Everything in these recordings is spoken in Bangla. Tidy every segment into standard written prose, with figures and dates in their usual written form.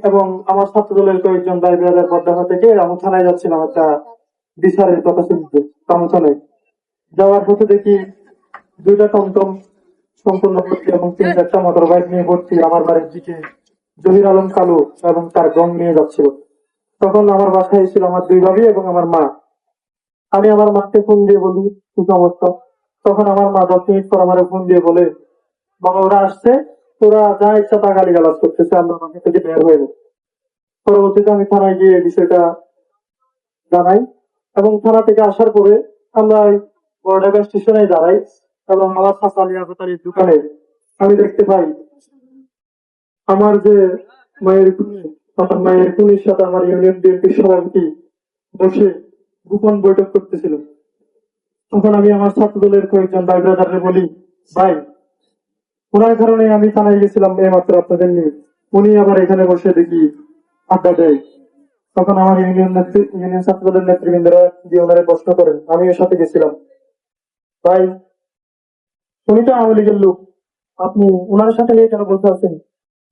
এবং আমার ছাত্র দলের কয়েকজন ভাই ব্রাদার পদ্মা থেকে আমি থানায় যাচ্ছিলাম একটা বিচারের কথা শুনতে কামচলে। যাওয়ার পথে দেখি দুইটা টমটম সম্পূর্ণ ভর্তি এবং 3-4টা মোটর বাইক নিয়ে ভর্তি আমার বাড়ির দিকে জহির আলম কালু এবং তার গং নিয়ে যাচ্ছিল। তখন আমার বাসায় ছিল আমার দুই ভাবি এবং আমার মা। আমি আমার মাকে ফোন দিয়ে বলি কি সমস্যা। তখন আমার মা 10 মিনিট পর আমার ফোন দিয়ে বলে, বাবা ওরা আসছে, তোরা যা ইচ্ছা তা গালিগালাজ করতেছে, আমরা বাসা থেকে বের হয়ে যাবো। পরবর্তীতে আমি থানায় গিয়ে বিষয়টা জানাই এবং থানা থেকে আসার পরে আমরা বড়ডাঙ্গা স্টেশনে দাঁড়াই এবং আমার চাচা লিয়াকতারির দোকানে আমি দেখতে পাই আমার যে মায়ের খুনি, আমার মায়ের খুনির সাথে আমার ইউনিয়ন বিএনপির সভাপতি বসে গোপন বৈঠক করতেছিল। তখন আমি আমার ছাত্র দলের কয়েকজন ভাই ব্রাদারকে বলি, ভাই ওনার কারণে আমি থানায় গেছিলাম এইমাত্র আপনাদের নিয়ে, উনি আবার এখানে বসে দেখি আড্ডা দেয়। তখন আমার ইউনিয়ন ছাত্র দলের নেতৃবৃন্দরা দিয়ে ওনারে প্রশ্ন করেন, আমি এর সাথে গেছিলাম। ভাই উনি তো আওয়ামী লীগের লোক, আপনি ওনার সাথে নিয়ে কেন বলতে আছেন?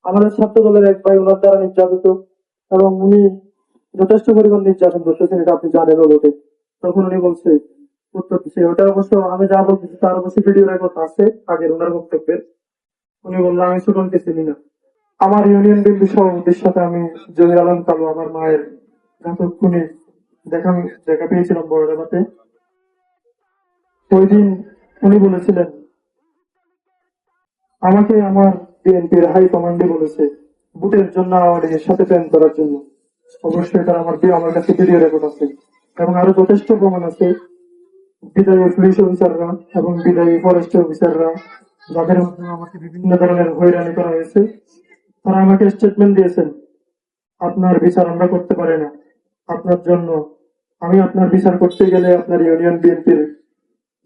আমাদের ছাত্র দলের এক ভাই ওনার দ্বারা নির্যাতিত এবং উনি যথেষ্ট পরিমাণ নির্যাতন করতেছেন, এটা আপনি জানেন বটে। তখন উনি বলছে, উত্তর দিচ্ছে, ওটা অবশ্য আমি যা বলতেছি তার অবশ্যই ভিডিও রেকর্ড আছে আগের ওনার বক্তব্যের। উনি বললো, আমি সুটনকে চিনি না। আমার ইউনিয়ন বিএনপি সভাপতির সাথে আমি জহির আলম কালু আমার মায়ের যতক্ষণে দেখা দেখা পেয়েছিলাম বড়ডাঙ্গাতে, ওই দিন উনি বলেছিলেন আমাকে আমার বিএনপির হাই কমান্ডে বলেছে ভোটের জন্য আওয়ামী লীগের সাথে প্ল্যান করার জন্য। অবশ্যই এটা আমার কাছে ভিডিও রেকর্ড আছে এবং আরো যথেষ্ট প্রমাণ আছে। বিদায়ী পুলিশ অফিসাররা এবং বিদায়ী ফরেস্ট অফিসাররা যাদের মাধ্যমে আমাকে বিভিন্ন ধরনের হয়রানি করা হয়েছে, তারা আমাকে স্টেটমেন্ট দিয়েছেন, আপনার বিচার আমরা করতে পারি না, আপনার জন্য আমি আপনার বিচার করতে গেলে আপনার ইউনিয়ন বিএনপির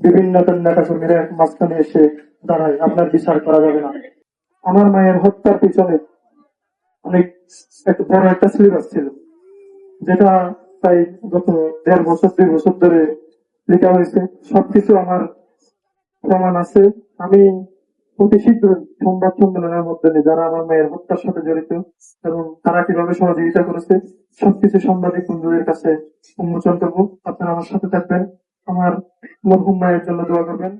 বিভিন্ন নেতা কর্মীরা মাঝখানে এসে দাঁড়ায়, আপনার বিচার করা যাবে না। আমার মায়ের হত্যার পিছনে অনেক বড় একটা সিলেবাস ছিল, যেটা প্রায় গত 1.5 বছর 2 বছর ধরে লেখা হয়েছে। সবকিছু আমার প্রমাণ আছে। আমি অতি শীঘ্রই সংবাদ সম্মেলনের মাধ্যমে যারা আমার মায়ের হত্যার সাথে জড়িত এবং তারা কিভাবে সহযোগিতা করেছে সবকিছু সাংবাদিক বন্ধুদের কাছে উন্মোচন করবো। আপনারা আমার সাথে থাকবেন, আমার মরহুম মায়ের জন্য দোয়া করবেন।